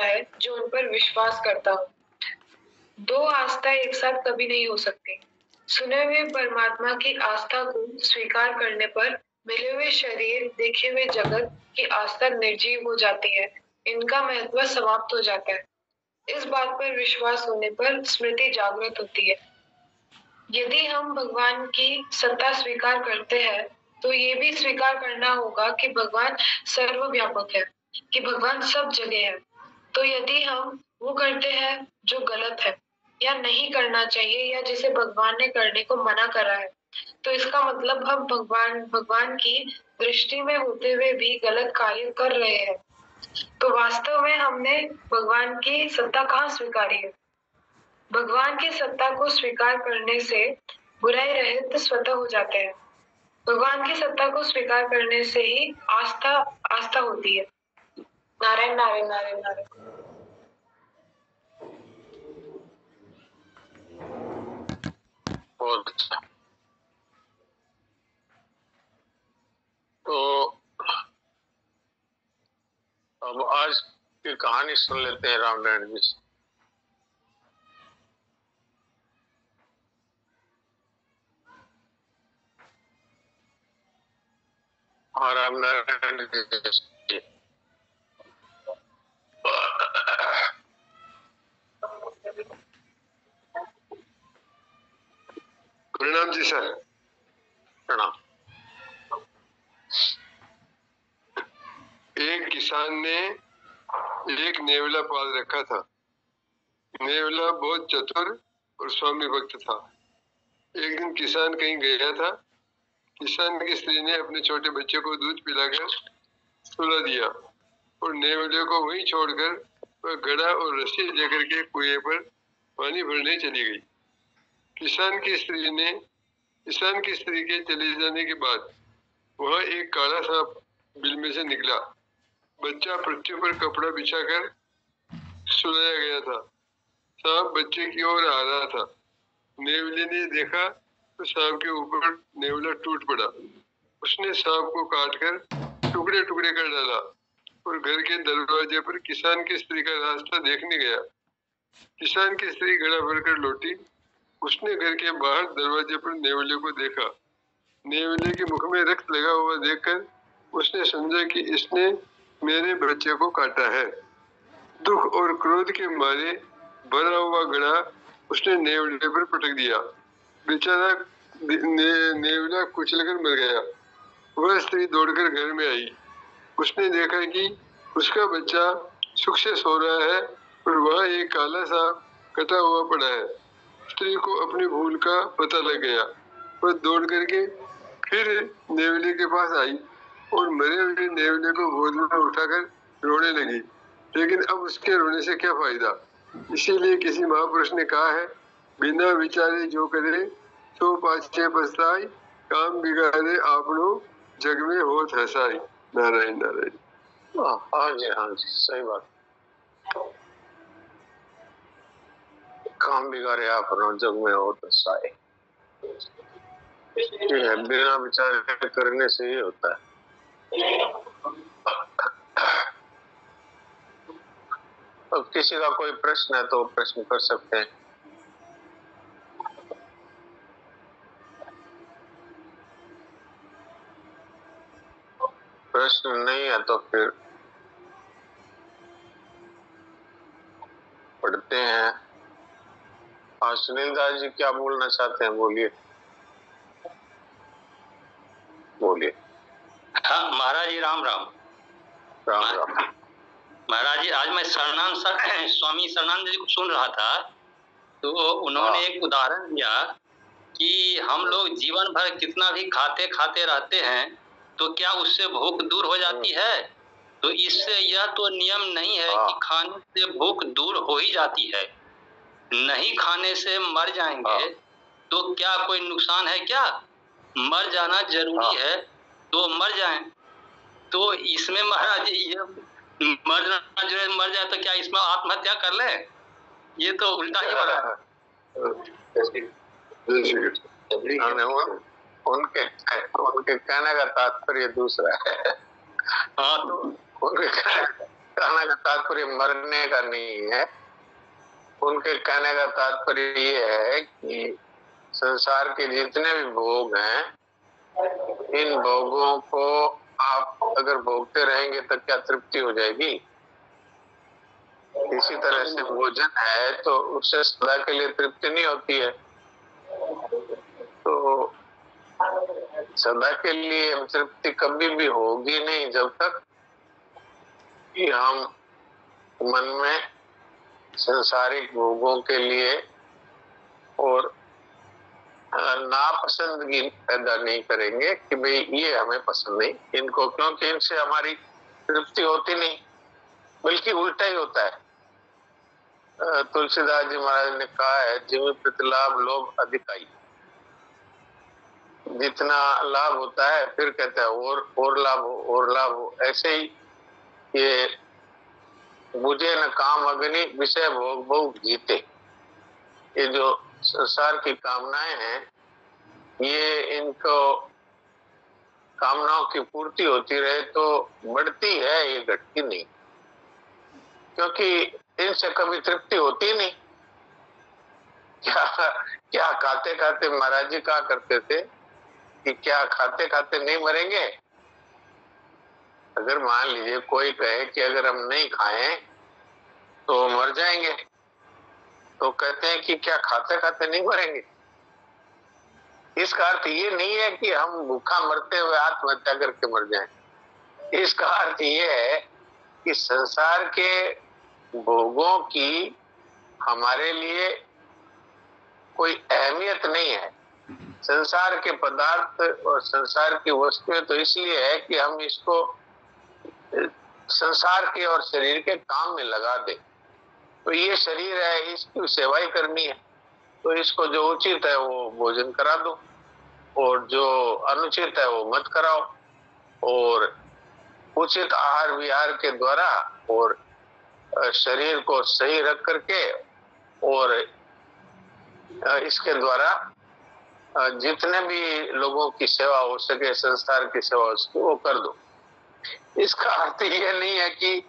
है जो उन पर विश्वास करता हो। दो आस्था एक साथ कभी नहीं हो सकती। सुने हुए परमात्मा की आस्था को स्वीकार करने पर मिले हुए शरीर, देखे हुए जगत की आस्था निर्जीव हो जाती है, इनका महत्व समाप्त हो जाता है। इस बात पर विश्वास होने पर स्मृति जागृत होती है। यदि हम भगवान की सत्ता स्वीकार करते हैं तो ये भी स्वीकार करना होगा कि भगवान सर्वव्यापक है, कि भगवान सब जगह है। तो यदि हम वो करते हैं जो गलत है या नहीं करना चाहिए या जिसे भगवान ने करने को मना करा है, तो इसका मतलब हम भगवान की दृष्टि में होते हुए भी गलत कार्य कर रहे हैं। तो वास्तव में हमने भगवान की सत्ता कहाँ स्वीकारी है? भगवान की सत्ता को स्वीकार करने से बुराई रहित स्वतः हो जाते हैं। भगवान की सत्ता को स्वीकार करने से ही आस्था आस्था होती है। नारायण नारायण नारायण नारायण। बहुत अच्छा। तो अब आज की कहानी सुन लेते हैं रामनारायण जी से। हाँ, रामनारायण जी। प्रणाम जी सर। प्रणाम। एक किसान ने एक नेवला पाल रखा था। नेवला बहुत चतुर और स्वामी भक्त था। एक दिन किसान कहीं गया था। किसान की स्त्री ने अपने छोटे बच्चे को दूध पिलाकर सुला दिया और नेवले को वहीं छोड़कर वह घड़ा और रस्सी लेकर के कुएं पर पानी भरने चली गई। किसान की स्त्री के चले जाने के बाद वहाँ एक काला सांप बिल में से निकला। बच्चा पृथ्वी पर कपड़ा बिछाकर सुलाया गया था। सांप बच्चे की ओर आ रहा था। नेवले ने देखा तो सांप के ऊपर नेवला टूट पड़ा। उसने सांप को काटकर टुकड़े टुकड़े कर डाला और घर के दरवाजे पर किसान की स्त्री का रास्ता देखने गया। किसान की स्त्री घड़ा भरकर लौटी। उसने घर के बाहर दरवाजे पर नेवले को देखा। नेवले के मुख में रक्त लगा हुआ देखकर उसने समझा कि इसने मेरे बच्चे को काटा है। दुख और क्रोध के मारे भरा हुआ घड़ा उसने नेवले पर पटक दिया। बेचारा नेवला कुचलकर मर गया। वह स्त्री दौड़कर घर में आई। उसने देखा कि उसका बच्चा सुख से सो रहा है और वहाँ एक काला सा कटा हुआ पड़ा है। स्त्री को अपनी भूल का पता लग गया। वह दौड़ करके फिर नेवले के पास आई और मरे हुए नेवले को गोद में उठाकर रोने लगी। लेकिन अब उसके रोने से क्या फायदा? इसीलिए किसी महापुरुष ने कहा है, बिना विचारे जो करे तो पाछे पछताई, काम बिगाड़े आपनो जग में होत हसाई। नारायण नारायण। हाँ जी, सही बात। काम बिगाड़े आपनो जग में होत हसाई, बिना विचार करने से ही होता है। अब किसी का कोई प्रश्न है तो प्रश्न कर सकते हैं। प्रश्न नहीं है तो फिर पढ़ते हैं। हाँ, सुनील दास जी क्या बोलना चाहते हैं? बोलिए बोलिए। हाँ महाराज जी, राम राम। राम राम। महाराज जी, आज मैं स्वामी शरणानंद जी को सुन रहा था, तो उन्होंने एक उदाहरण दिया कि हम लोग जीवन भर कितना भी खाते खाते रहते हैं तो क्या उससे भूख दूर हो जाती है? तो इससे यह तो नियम नहीं है कि खाने से भूख दूर हो ही जाती है। नहीं खाने से मर जाएंगे तो क्या कोई नुकसान है क्या? मर जाना जरूरी है तो मर जाएं। तो इसमें महाराज जी ये मर जाए तो क्या इसमें आत्महत्या कर ले? ये तो उल्टा ही हो रहा है। उनके कहने का तात्पर्य दूसरा है। हाँ, तो उनके कहने का तात्पर्य मरने का नहीं है। उनके कहने का तात्पर्य ये है कि संसार के जितने भी भोग हैं, इन भोगों को आप अगर भोगते रहेंगे तो क्या तृप्ति हो जाएगी? इसी तरह से भोजन है तो उससे सदा के लिए तृप्ति नहीं होती है। तो सदा के लिए हम तृप्ति कभी भी होगी नहीं जब तक कि हम मन में सांसारिक भोगों के लिए और नापसंदगी पैदा नहीं करेंगे कि भाई ये हमें पसंद नहीं इनको, क्योंकि इनसे हमारी तृप्ति होती नहीं, बल्कि उल्टा ही होता है। तुलसीदास जी महाराज ने कहा है, जिम प्रतिलाभ लोभ अधिकाई। जितना लाभ होता है फिर कहता है और लाभ हो, और लाभ हो। ऐसे ही ये बुझे न काम अग्नि विषय भोग भोग जीते। ये जो संसार की कामनाएं हैं, ये इनको कामनाओं की पूर्ति होती रहे तो बढ़ती है, ये घटती नहीं, क्योंकि इनसे कभी तृप्ति होती नहीं। क्या खाते खाते महाराज जी कहा करते थे कि क्या खाते खाते नहीं मरेंगे? अगर मान लीजिए कोई कहे कि अगर हम नहीं खाएं तो मर जाएंगे, तो कहते हैं कि क्या खाते खाते नहीं मरेंगे? इसका अर्थ ये नहीं है कि हम भूखा मरते हुए आत्महत्या करके मर जाएं। इसका अर्थ ये है कि संसार के भोगों की हमारे लिए कोई अहमियत नहीं है। संसार के पदार्थ और संसार की वस्तुएं तो इसलिए है कि हम इसको संसार के और शरीर के काम में लगा दें। तो ये शरीर है, इसकी सेवा ही करनी है, तो इसको जो उचित है वो भोजन करा दो और जो अनुचित है वो मत कराओ। और उचित आहार विहार के द्वारा और शरीर को सही रख करके और इसके द्वारा जितने भी लोगों की सेवा हो सके, संसार की सेवा हो सके, वो कर दो। इसका अर्थ ये नहीं है कि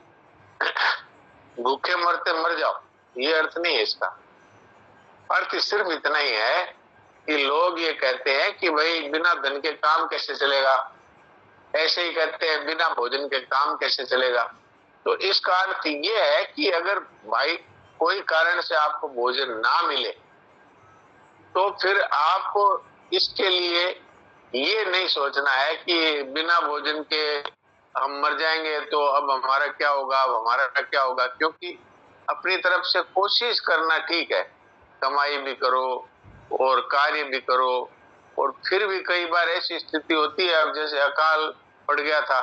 भूखे मरते मर जाओ, ये अर्थ नहीं है इसका। अर्थ सिर्फ इतना ही है कि लोग ये कहते हैं कि भाई बिना धन के काम कैसे चलेगा, ऐसे ही कहते हैं बिना भोजन के काम कैसे चलेगा। तो इसका अर्थ ये है कि अगर भाई कोई कारण से आपको भोजन ना मिले तो फिर आपको इसके लिए ये नहीं सोचना है कि बिना भोजन के हम मर जाएंगे तो अब हमारा क्या होगा, अब हमारा क्या होगा। क्योंकि अपनी तरफ से कोशिश करना ठीक है, कमाई भी करो और कार्य भी करो, और फिर भी कई बार ऐसी स्थिति होती है, अब जैसे अकाल पड़ गया था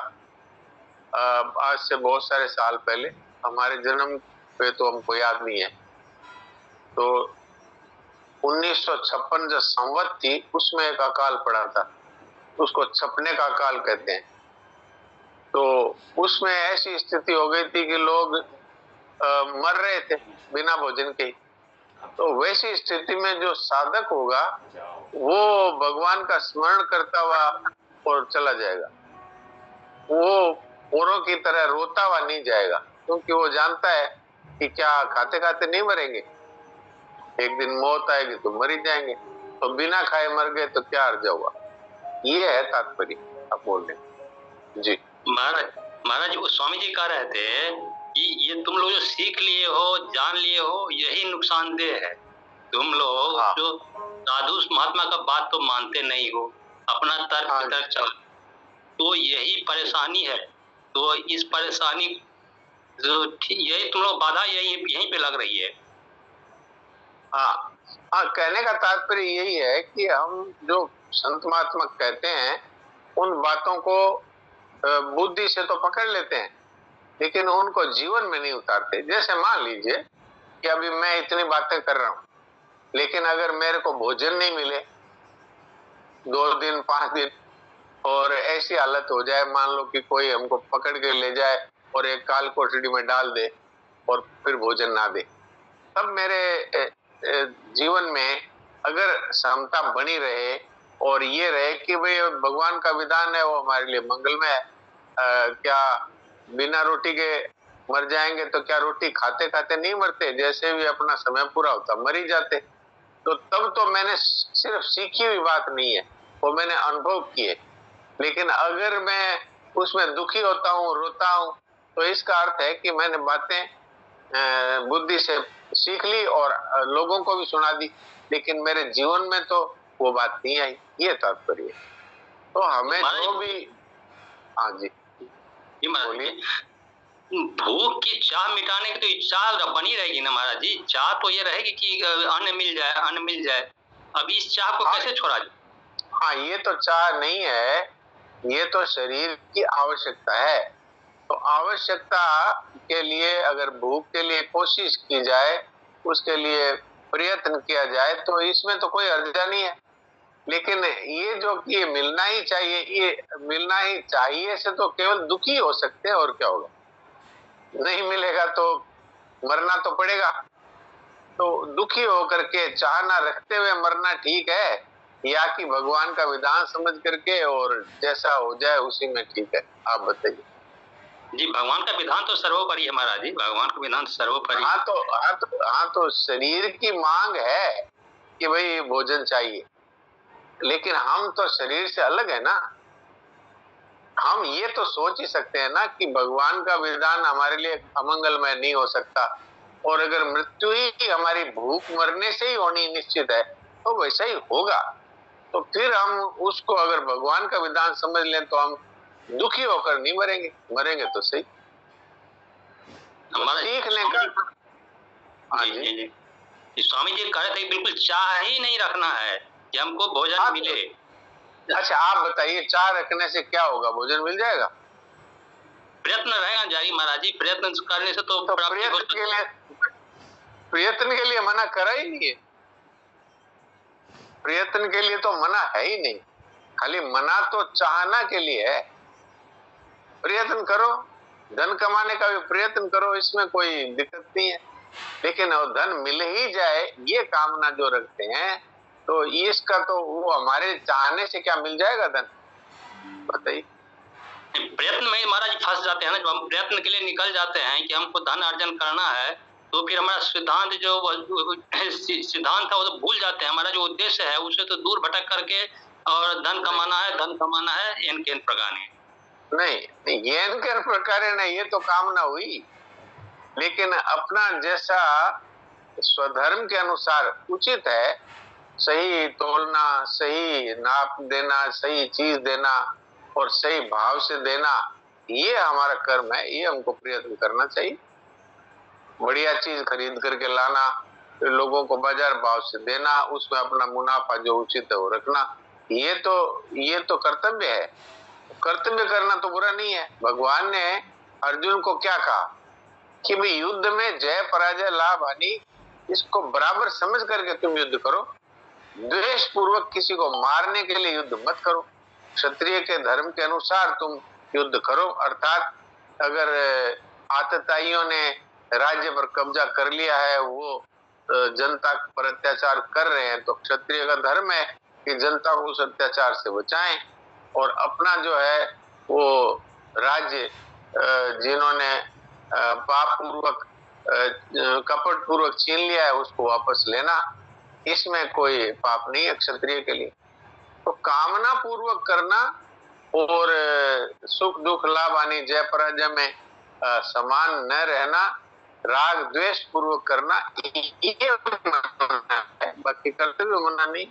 आज से बहुत सारे साल पहले, हमारे जन्म पे तो हमको याद नहीं है, तो 1956 जो संवत थी उसमें एक अकाल पड़ा था, उसको छपने का अकाल कहते हैं। तो उसमें ऐसी स्थिति हो गई थी कि लोग मर रहे थे बिना भोजन के। तो वैसी स्थिति में जो साधक होगा वो भगवान का स्मरण करता हुआ और चला जाएगा, वो औरों की तरह रोता हुआ नहीं जाएगा, क्योंकि वो जानता है कि क्या खाते खाते नहीं मरेंगे, एक दिन मौत आएगी तो मर ही जाएंगे, तो बिना खाए मर गए तो क्या अर्थ होगा। ये है तात्पर्य आप बोल रहे जी। महाराज वो स्वामी जी कह रहे थे कि ये तुम लोग जो सीख लिए हो, जान लिए हो, यही नुकसानदेह है। तुम लोग जो साधु महात्मा का बात तो मानते नहीं हो, अपना तर्क चल, तो यही परेशानी है। तो इस परेशानी जो यही तुम लोग बाधा यहीं पे लग रही है। हाँ, कहने का तात्पर्य यही है कि हम जो संत महात्मा कहते हैं उन बातों को बुद्धि से तो पकड़ लेते हैं, लेकिन उनको जीवन में नहीं उतारते। जैसे मान लीजिए कि अभी मैं इतनी बातें कर रहा हूं, लेकिन अगर मेरे को भोजन नहीं मिले 2 दिन 5 दिन और ऐसी हालत हो जाए, मान लो कि कोई हमको पकड़ के ले जाए और एक काल कोठरी में डाल दे और फिर भोजन ना दे, तब मेरे जीवन में अगर समता बनी रहे और ये रहे कि भाई भगवान का विधान है वो हमारे लिए मंगलमय है, क्या बिना रोटी के मर जाएंगे तो क्या रोटी खाते खाते नहीं मरते, जैसे भी अपना समय पूरा होता मर ही जाते। तो तब तो मैंने सिर्फ सीखी हुई बात नहीं है, वो मैंने अनुभव किए। लेकिन अगर मैं उसमें दुखी होता हूँ, रोता हूँ, तो इसका अर्थ है कि मैंने बातें बुद्धि से सीख ली और लोगों को भी सुना दी, लेकिन मेरे जीवन में तो वो बात नहीं आई, ये तात्पर्य। तो हमें जो भी, हाँ जी बोलिए। भूख की चाह मिटाने की तो इच्छा बनी रहेगी ना महाराज जी, चाह तो ये रहेगी कि अन्न मिल जाए, अन्न मिल जाए। अब इस चाह को कैसे छोड़ा जाए? हाँ, ये तो चाह नहीं है, ये तो शरीर की आवश्यकता है। तो आवश्यकता के लिए अगर भूख के लिए कोशिश की जाए, उसके लिए प्रयत्न किया जाए, तो इसमें तो कोई अर्जा नहीं है। लेकिन ये जो कि ये मिलना ही चाहिए, ये मिलना ही चाहिए से तो केवल दुखी हो सकते हैं, और क्या होगा। नहीं मिलेगा तो मरना तो पड़ेगा। तो दुखी होकर के चाहना रखते हुए मरना ठीक है, या कि भगवान का विधान समझ करके और जैसा हो जाए उसी में ठीक है? आप बताइए। जी, भगवान का विधान तो सर्वोपरि है महाराज जी, भगवान का विधान सर्वोपरि। हाँ तो शरीर की मांग है कि भाई भोजन चाहिए, लेकिन हम तो शरीर से अलग है ना। हम ये तो सोच ही सकते हैं ना कि भगवान का विधान हमारे लिए अमंगलमय नहीं हो सकता, और अगर मृत्यु ही हमारी भूख मरने से ही होनी निश्चित है तो वैसा ही होगा। तो फिर हम उसको अगर भगवान का विधान समझ लें तो हम दुखी होकर नहीं मरेंगे, मरेंगे तो सही। सीखने का, हाँ जी स्वामी जी कह रहे थे बिल्कुल चाह ही नहीं रखना है कि हमको भोजन मिले। अच्छा आप बताइए, चाह रखने से क्या होगा? भोजन मिल जाएगा? प्रयत्न रहेगा जारी महाराज जी, प्रयत्न करने से तो प्रयत्न के लिए मना करा ही नहीं है। प्रयत्न के लिए तो मना है ही नहीं, खाली मना तो चाहना के लिए है। प्रयत्न करो, धन कमाने का भी प्रयत्न करो, इसमें कोई दिक्कत नहीं है। लेकिन धन मिल ही जाए ये कामना जो रखते हैं, तो इसका तो वो हमारे चाहने से क्या मिल जाएगा धन? बताइए। प्रयत्न में महाराज फंस जाते हैं ना, जब हम प्रयत्न के लिए निकल जाते हैं कि हमको धन अर्जन करना है, तो फिर हमारा सिद्धांत सिद्धांत था वो तो भूल जाते हैं। हमारा जो उद्देश्य है उसे तो दूर भटक करके और धन कमाना है इन के प्रकार नहीं, ये इनके प्रकार नहीं, ये तो कामना हुई। लेकिन अपना जैसा स्वधर्म के अनुसार उचित है, सही तोलना, सही नाप देना, सही चीज देना और सही भाव से देना, ये हमारा कर्म है, ये हमको प्रयत्न करना चाहिए। बढ़िया चीज खरीद करके लाना, फिर लोगों को बाजार भाव से देना, उसमें अपना मुनाफा जो उचित है वो रखना, ये तो कर्तव्य है। कर्तव्य करना तो बुरा नहीं है। भगवान ने अर्जुन को क्या कहा कि भाई युद्ध में जय पराजय लाभ हानि इसको बराबर समझ करके तुम युद्ध करो, द्वेष पूर्वक किसी को मारने के लिए युद्ध मत करो, क्षत्रिय के धर्म के अनुसार तुम युद्ध करो। अर्थात अगर आतताइयों ने राज्य पर कब्जा कर लिया है, वो जनता पर अत्याचार कर रहे हैं, तो क्षत्रिय का धर्म है कि जनता को उस अत्याचार से बचाएं और अपना जो है वो राज्य जिन्होंने पाप पूर्वक कपट पूर्वक छीन लिया है उसको वापस लेना, इसमें कोई पाप नहीं है क्षत्रिय के लिए। तो कामना पूर्वक करना और सुख दुख लाभ हानि जय पराजय में समान न रहना, राग द्वेष पूर्वक करना, ये मना है, बाकी कर्तव्य मना नहीं।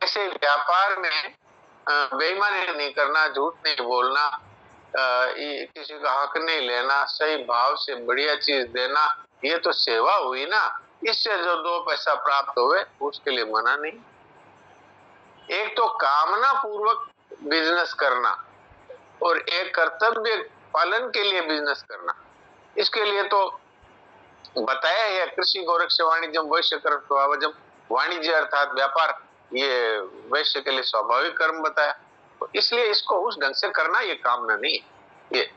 ऐसे व्यापार में बेईमानी नहीं करना, झूठ नहीं बोलना, किसी का हक नहीं लेना, सही भाव से बढ़िया चीज देना, ये तो सेवा हुई ना। इससे जो 2 पैसा प्राप्त हुए उसके लिए मना नहीं। एक तो कामना पूर्वक बिजनेस करना और एक कर्तव्य पालन के लिए बिजनेस करना, इसके लिए तो बताया है कृषि गोरक्ष वाणिज्यम वैश्य कर्म। वाणिज्य अर्थात व्यापार, ये वैश्य के लिए स्वाभाविक कर्म बताया, तो इसलिए इसको उस ढंग से करना ये कामना नहीं है। ये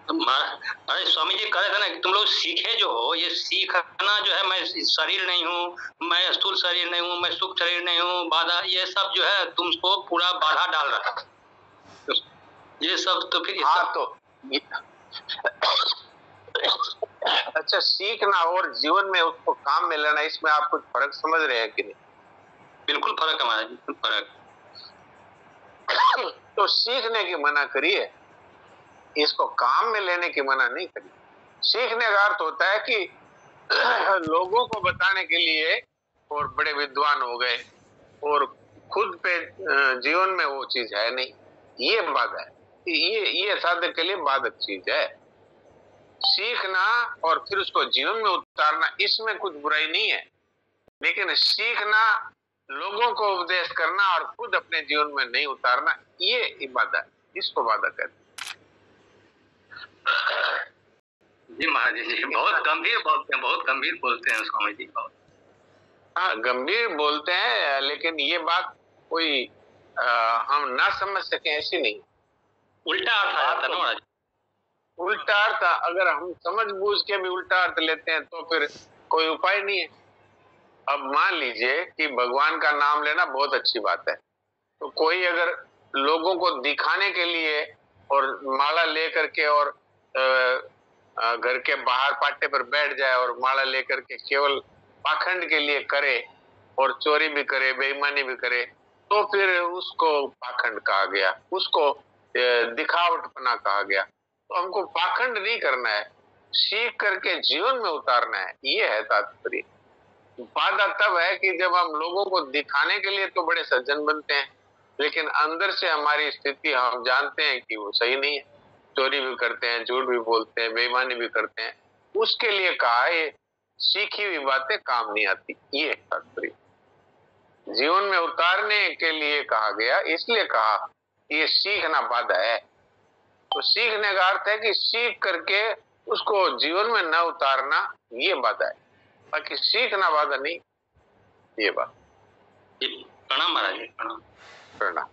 अरे स्वामी जी कह रहे थे ना कि तुम लोग सीखे जो हो, ये सीखना जो है, मैं शरीर नहीं हूँ, मैं स्थूल शरीर नहीं हूँ, मैं सूक्ष्म शरीर नहीं हूँ, बाधा, ये सब जो है तुमको पूरा बाधा डाल रहा है। ये सब तो फिर हाँ, तो अच्छा, सीखना और जीवन में उसको काम में लेना, इसमें आप कुछ फर्क समझ रहे हैं कि नहीं? बिल्कुल फर्क है महाराज, बिल्कुल फर्क। तो सीखने की मना करिए, इसको काम में लेने की मना नहीं करिए। सीखने का अर्थ होता है कि लोगों को बताने के लिए और बड़े विद्वान हो गए और खुद पे जीवन में वो चीज है नहीं, ये बाधा है। ये साधक के लिए बाधक चीज है। सीखना और फिर उसको जीवन में उतारना, इसमें कुछ बुराई नहीं है, लेकिन सीखना, लोगों को उपदेश करना और खुद अपने जीवन में नहीं उतारना, ये बाधा है, इसको बाधा कहते हैं। जी महाराज जी, बहुत गंभीर बोलते हैं, बहुत गंभीर बोलते हैं स्वामी जी। हाँ, गंभीर बोलते हैं, लेकिन ये बात कोई हम ना समझ सके ऐसी नहीं। उल्टा अर्थ आ जाता है ना महाराज। उल्टा अर्थ अगर हम समझ बूझ के भी उल्टा अर्थ लेते हैं तो फिर कोई उपाय नहीं है। अब मान लीजिए कि भगवान का नाम लेना बहुत अच्छी बात है, तो कोई अगर लोगों को दिखाने के लिए और माला लेकर के और घर के बाहर पाटे पर बैठ जाए और माला लेकर के केवल पाखंड के लिए करे और चोरी भी करे, बेईमानी भी करे, तो फिर उसको पाखंड कहा गया, उसको दिखावटपना कहा गया। तो हमको पाखंड नहीं करना है, सीख करके जीवन में उतारना है, ये है तात्पर्य। बाधा तब है कि जब हम लोगों को दिखाने के लिए तो बड़े सज्जन बनते हैं, लेकिन अंदर से हमारी स्थिति हम जानते हैं कि वो सही नहीं है, चोरी भी करते हैं, झूठ भी बोलते हैं, बेईमानी भी करते हैं, उसके लिए कहा है सीखी हुई बातें काम नहीं आती, ये तात्पर्य। जीवन में उतारने के लिए कहा गया, इसलिए कहा ये सीखना बाधा है। तो सीखने का अर्थ है कि सीख करके उसको जीवन में न उतारना, ये बाधा है, बाकी सीखना बाधा नहीं, ये बात। प्रणाम महाराज जी, प्रणाम। प्रणाम।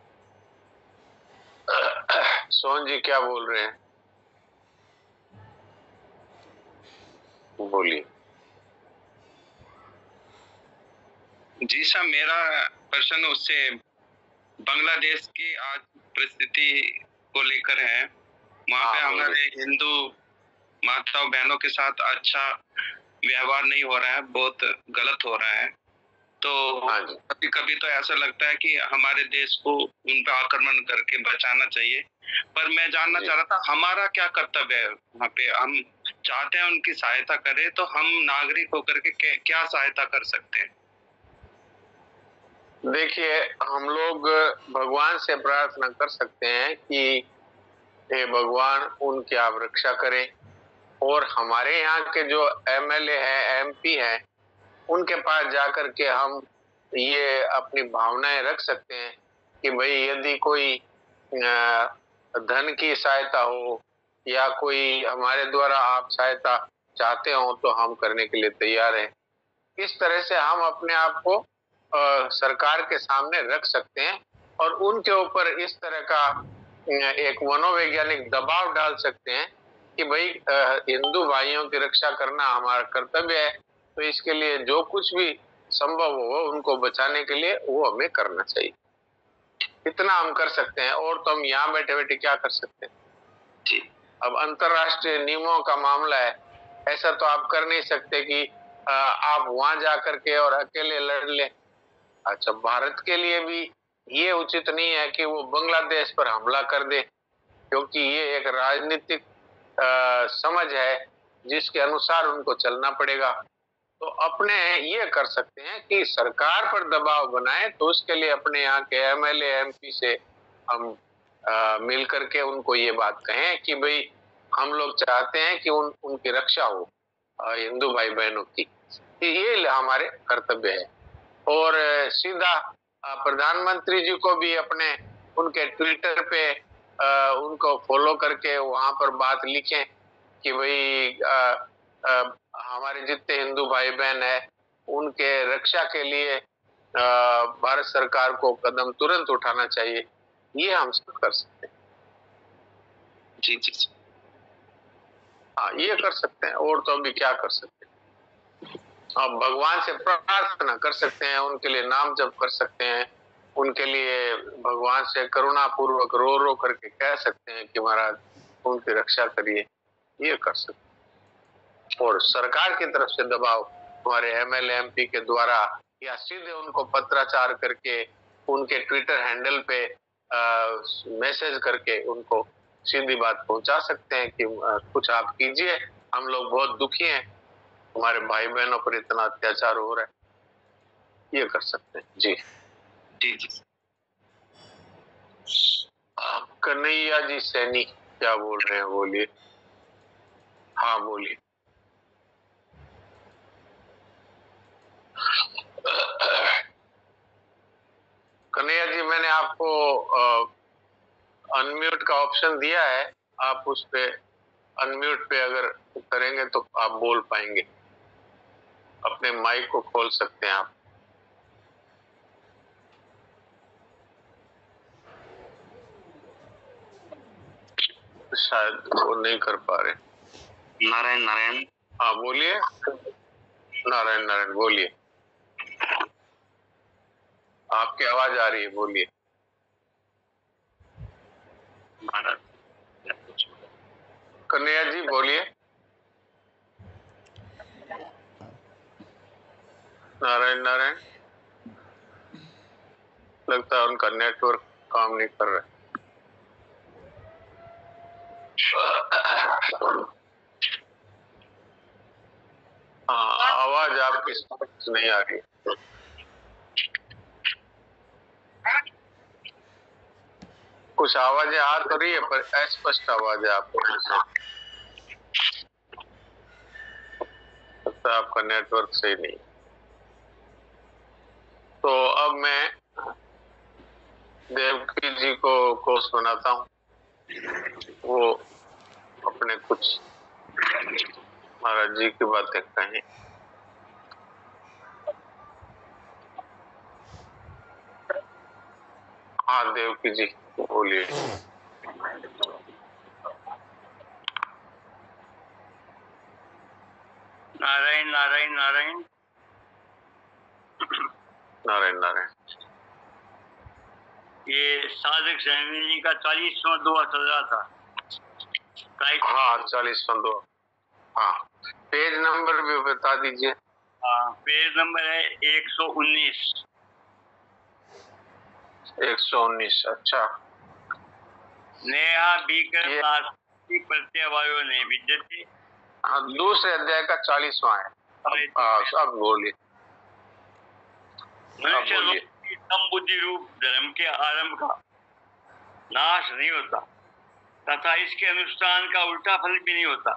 सोहन जी क्या बोल रहे हैं? बोलिए। जी साहब, मेरा प्रश्न उससे बांग्लादेश की आज परिस्थिति को लेकर है। वहाँ पे हमारे हिंदू माताओं बहनों के साथ अच्छा व्यवहार नहीं हो रहा है, बहुत गलत हो रहा है। तो कभी कभी तो ऐसा लगता है कि हमारे देश को उन पर आक्रमण करके बचाना चाहिए, पर मैं जानना चाह रहा था हमारा क्या कर्तव्य है वहाँ पे। हम चाहते हैं उनकी सहायता करें, तो हम नागरिक होकर के क्या सहायता कर सकते हैं? देखिए, हम लोग भगवान से प्रार्थना कर सकते हैं कि हे भगवान, उनकी आप रक्षा करें, और हमारे यहाँ के जो एमएलए हैं, एमपी हैं, उनके पास जाकर के हम ये अपनी भावनाएं रख सकते हैं कि भाई यदि कोई धन की सहायता हो या कोई हमारे द्वारा आप सहायता चाहते हो तो हम करने के लिए तैयार हैं। इस तरह से हम अपने आप को सरकार के सामने रख सकते हैं और उनके ऊपर इस तरह का एक मनोवैज्ञानिक दबाव डाल सकते हैं कि भाई हिंदू भाइयों की रक्षा करना हमारा कर्तव्य है, तो इसके लिए जो कुछ भी संभव हो उनको बचाने के लिए वो हमें करना चाहिए। इतना हम कर सकते हैं, और तो हम यहाँ बैठे बैठे क्या कर सकते हैं। अब अंतरराष्ट्रीय नियमों का मामला है, ऐसा तो आप कर नहीं सकते कि आप वहां जा करके और अकेले लड़ ले। अच्छा, भारत के लिए भी ये उचित नहीं है कि वो बांग्लादेश पर हमला कर दे, क्योंकि ये एक राजनीतिक समझ है जिसके अनुसार उनको चलना पड़ेगा। तो अपने ये कर सकते हैं कि सरकार पर दबाव बनाए, तो उसके लिए अपने यहाँ के एमएलए एमपी से हम मिल करके उनको ये बात कहें कि भाई हम लोग चाहते हैं कि उनकी रक्षा हो, हिंदू भाई बहनों की, ये हमारे कर्तव्य है। और सीधा प्रधानमंत्री जी को भी अपने उनके ट्विटर पे उनको फॉलो करके वहां पर बात लिखें कि भाई हमारे जितने हिंदू भाई बहन है उनके रक्षा के लिए भारत सरकार को कदम तुरंत उठाना चाहिए। ये हम सब कर सकते हैं। जी जी, हाँ, ये कर सकते हैं, और तो अभी क्या कर सकते हैं। अब भगवान से प्रार्थना कर सकते हैं, उनके लिए नाम जप कर सकते हैं, उनके लिए भगवान से करुणा पूर्वक रो करके कह सकते हैं कि महाराज उनकी रक्षा करिए, ये कर सकते हैं। और सरकार की तरफ से दबाव हमारे एमएलए एमपी के द्वारा या सीधे उनको पत्राचार करके उनके ट्विटर हैंडल पे मैसेज करके उनको सीधी बात पहुंचा सकते हैं कि कुछ आप कीजिए, हम लोग बहुत दुखी हैं, हमारे भाई बहनों पर इतना अत्याचार हो रहा है। ये कर सकते हैं। जी जी जी। कन्हैया जी सैनी क्या बोल रहे हैं, बोलिए। हाँ बोलिए। कन्हैया जी, मैंने आपको अनम्यूट का ऑप्शन दिया है, आप उस पे अनम्यूट पे अगर करेंगे तो आप बोल पाएंगे, अपने माइक को खोल सकते हैं आप। शायद वो नहीं कर पा रहे। नारायण नारायण। हाँ बोलिए। नारायण नारायण बोलिए, आपकी आवाज आ रही है, बोलिए। कन्हैया जी बोलिए। नारायण नारायण, लगता है उनका नेटवर्क काम नहीं कर रहा है। हाँ, आवाज आपकी स्पष्ट नहीं आ रही। कुछ आवाजें आ तो रही है पर अस्पष्ट आवाज है आपको। लगता है आपका नेटवर्क सही नहीं। तो अब मैं देवकी जी को कोर्स बनाता हूँ, वो अपने कुछ महाराज जी की बातें कहें। हाँ देवकी जी बोलिए। नारायण नारायण नारायण नारायण नारायण। ये साधक सैनी जी का 40वां दुआ चल रहा था। हाँ 40वां दुआ। हाँ पेज नंबर भी बता दीजिए। हाँ पेज नंबर है 119। 119। अच्छा। नेहा बीकर प्रत्यवायो ने विद्यते। हाँ दूसरे अध्याय का 40वां है। अब बोलिए। मनुष्य बुद्धि रूप धर्म के आरंभ का नाश नहीं होता तथा इसके अनुष्ठान का उल्टा फल भी नहीं होता,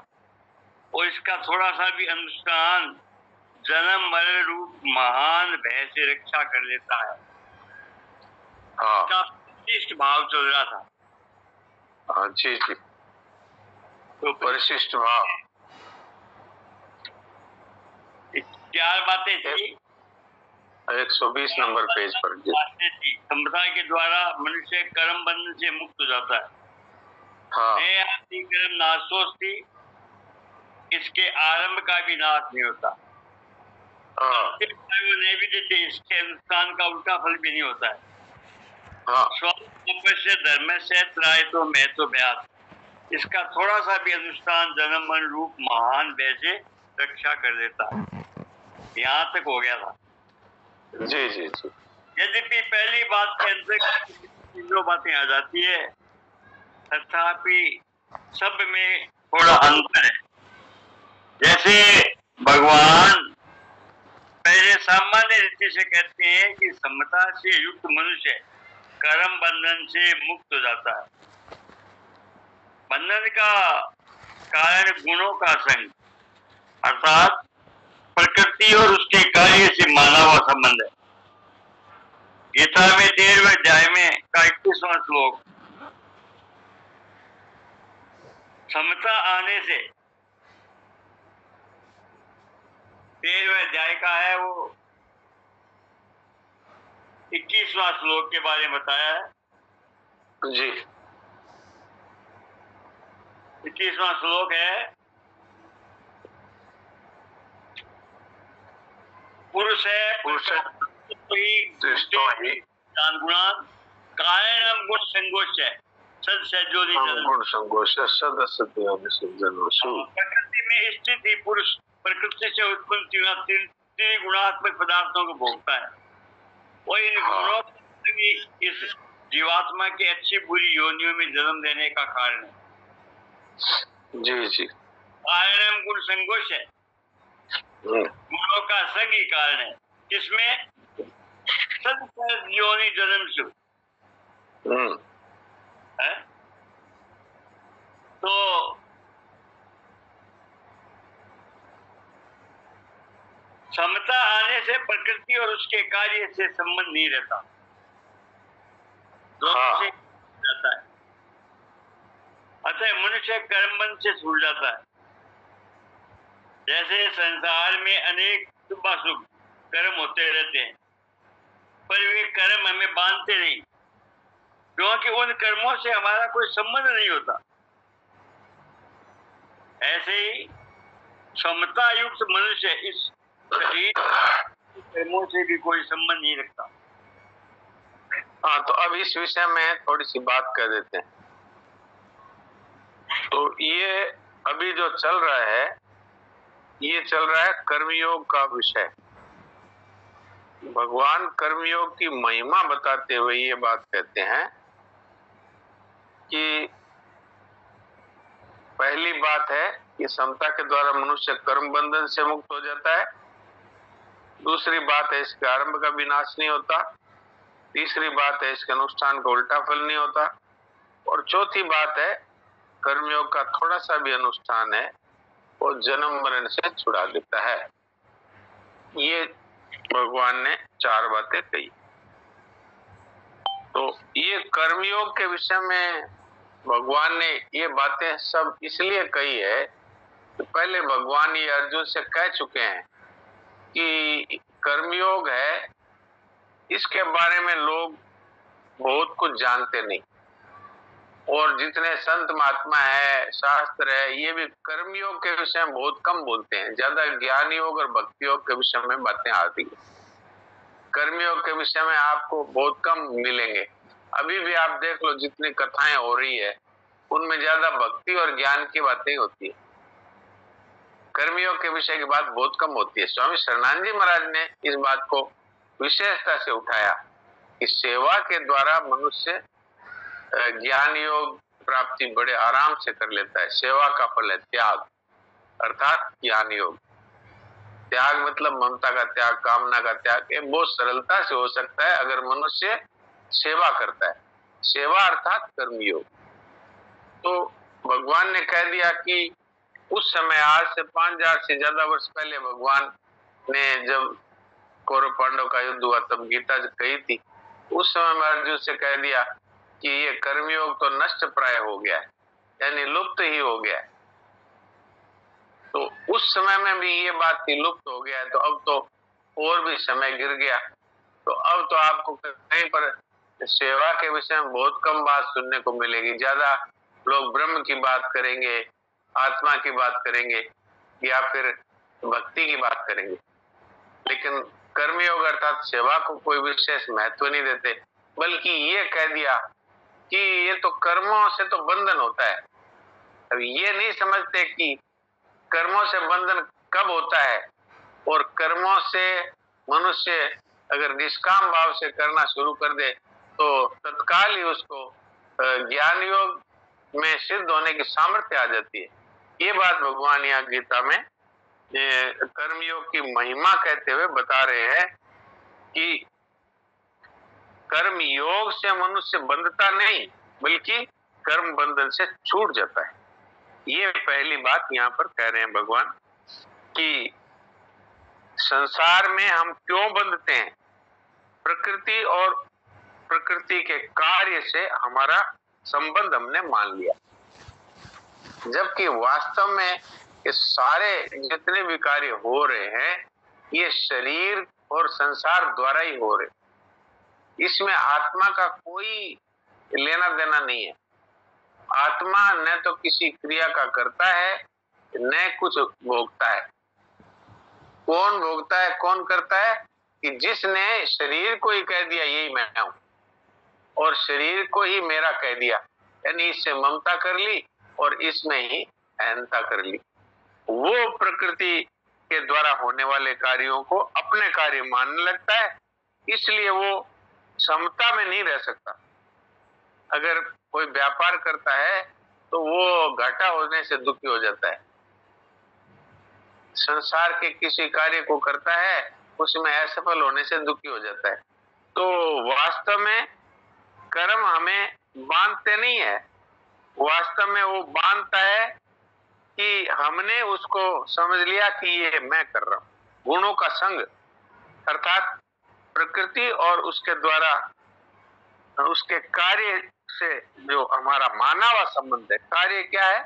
और इसका थोड़ा सा भी अनुष्ठान जन्म मरण रूप महान भय से रक्षा कर लेता है। हाँ। इसका परिशिष्ट भाव चल रहा था। हाँ जी जी। तो परिशिष्ट भाव 4 बातें थी। 120 नंबर पेज पर। संप्रदाय के द्वारा मनुष्य कर्म बंधन से मुक्त हो जाता है। हाँ। कर्म नाशोस थी, इसके आरंभ का भी नाश नहीं होता। हाँ। इसके अनुष्ठान का उल्टा फल भी नहीं होता है। हाँ। से धर्म से त्राय तो मैं तो ब्यास, इसका थोड़ा सा भी अनुष्ठान जन्म मन रूप महान भय से रक्षा कर देता है। यहाँ तक हो गया था। जी जी जी। यद्यपि पहली बात के अंदर जो बातें आ जाती है, तथापि सब में थोड़ा अंतर है। जैसे भगवान पहले सामान्य रीति से कहते हैं कि समता से युक्त मनुष्य कर्म बंधन से मुक्त हो जाता है। बंधन का कारण गुणों का संग, अर्थात प्रकृति और उसके कार्य से माना हुआ संबंध है। गीता में 13वें अध्याय में का 21वां श्लोक, समता आने से 13वें अध्याय का है, वो 21वां श्लोक के बारे में बताया है जी। 21वां श्लोक है, पुरुष कारणम गुण संगोच है। सद सजोनी गुण संगोष सद असत सज्जनोषु। प्रकृति में स्थित ही पुरुष प्रकृति से उत्पन्न तीन गुणात्मक पदार्थों को भोगता है। और इन गुणों की इस जीवात्मा की अच्छी बुरी योनियों में जन्म देने का कारण है। जी जी, कारण गुण संगोष है, गुणों का संग ही कारण है। किसमें? सद योनि जन्म से है। तो समता आने से प्रकृति और उसके कार्य से संबंध नहीं रहता, दोनों से जाता है। अतः मनुष्य कर्मबंध से छूट जाता है। जैसे संसार में अनेक शुभाशुभ कर्म होते रहते हैं, पर वे कर्म हमें बांधते नहीं, क्योंकि उन कर्मों से हमारा कोई संबंध नहीं होता। ऐसे ही समता युक्त मनुष्य इस शरीर कर्मों से भी कोई संबंध नहीं रखता। हाँ, तो अब इस विषय में थोड़ी सी बात कर देते हैं। तो ये अभी जो चल रहा है, ये चल रहा है कर्मयोग का विषय। भगवान कर्मयोग की महिमा बताते हुए ये बात कहते हैं कि पहली बात है कि समता के द्वारा मनुष्य कर्म बंधन से मुक्त हो जाता है। दूसरी बात है इसके आरंभ का विनाश नहीं होता। तीसरी बात है इसके अनुष्ठान का उल्टा फल नहीं होता। और चौथी बात है कर्मयोग का थोड़ा सा भी अनुष्ठान है वो जन्म मरण से छुड़ा देता है। ये भगवान ने 4 बातें कही। तो ये कर्मयोग के विषय में भगवान ने ये बातें सब इसलिए कही है कि पहले भगवान ये अर्जुन से कह चुके हैं कि कर्मयोग है, इसके बारे में लोग बहुत कुछ जानते नहीं। और जितने संत महात्मा है, शास्त्र है, ये भी कर्मयोग के विषय में बहुत कम बोलते हैं। ज्यादा ज्ञान योग और भक्ति योग के विषय में बातें आती है। कर्मयोग के विषय में आपको बहुत कम मिलेंगे। अभी भी आप देख लो जितनी कथाएं हो रही है उनमें ज्यादा भक्ति और ज्ञान की बातें होती है, कर्मयोग के विषय की बात बहुत कम होती है। स्वामी शरणानंद जी महाराज ने इस बात को विशेषता से उठाया कि सेवा के द्वारा मनुष्य ज्ञान योग प्राप्ति बड़े आराम से कर लेता है। सेवा का फल है त्याग, अर्थात ज्ञान योग। त्याग मतलब ममता का त्याग, कामना का त्याग। ये बहुत सरलता से हो सकता है अगर मनुष्य सेवा करता है। सेवा अर्थात कर्मयोग। तो भगवान ने कह दिया कि उस समय, आज से 5000 से ज्यादा वर्ष पहले भगवान ने जब कौरव पांडव का युद्ध हुआ तब गीता कही थी, उस समय में अर्जुन से कह दिया कि ये कर्मयोग तो नष्ट प्राय हो गया है, यानी लुप्त ही हो गया है। तो उस समय में भी ये बात थी लुप्त हो गया है, तो अब तो और भी समय गिर गया। तो अब तो आपको कहीं पर सेवा के विषय में बहुत कम बात सुनने को मिलेगी। ज्यादा लोग ब्रह्म की बात करेंगे, आत्मा की बात करेंगे या फिर भक्ति की बात करेंगे, लेकिन कर्मयोग अर्थात सेवा को कोई विशेष महत्व नहीं देते। बल्कि ये कह दिया कि ये तो कर्मों से तो बंधन होता है। अब ये नहीं समझते कि कर्मों से बंधन कब होता है, और कर्मों से मनुष्य अगर निष्काम भाव से करना शुरू कर दे तो तत्काल ही उसको ज्ञान योग में सिद्ध होने की सामर्थ्य आ जाती है। ये बात भगवान यहाँ गीता में कर्मयोग की महिमा कहते हुए बता रहे हैं कि कर्म योग से मनुष्य बंधता नहीं बल्कि कर्म बंधन से छूट जाता है। ये पहली बात यहाँ पर कह रहे हैं भगवान कि संसार में हम क्यों बंधते हैं। प्रकृति और प्रकृति के कार्य से हमारा संबंध हमने मान लिया, जबकि वास्तव में ये सारे जितने भी कार्य हो रहे हैं ये शरीर और संसार द्वारा ही हो रहे। इसमें आत्मा का कोई लेना देना नहीं है। आत्मा न तो किसी क्रिया का करता है न कुछ भोगता है। कौन भोगता है, कौन करता है? कि जिसने शरीर को ही कह दिया यही मैं हूं और शरीर को ही मेरा कह दिया, यानी इससे ममता कर ली और इसमें ही अहंता कर ली। वो प्रकृति के द्वारा होने वाले कार्यों को अपने कार्य मानने लगता है, इसलिए वो समता में नहीं रह सकता। अगर कोई व्यापार करता है तो वो घाटा होने से दुखी हो जाता है। संसार के किसी कार्य को करता है, उसमें असफल होने से दुखी हो जाता है। तो वास्तव में कर्म हमें बांधते नहीं है, वास्तव में वो बांधता है कि हमने उसको समझ लिया कि ये मैं कर रहा हूं। गुणों का संग अर्थात प्रकृति और उसके द्वारा उसके कार्य से जो हमारा माना हुआ संबंध है। कार्य क्या है?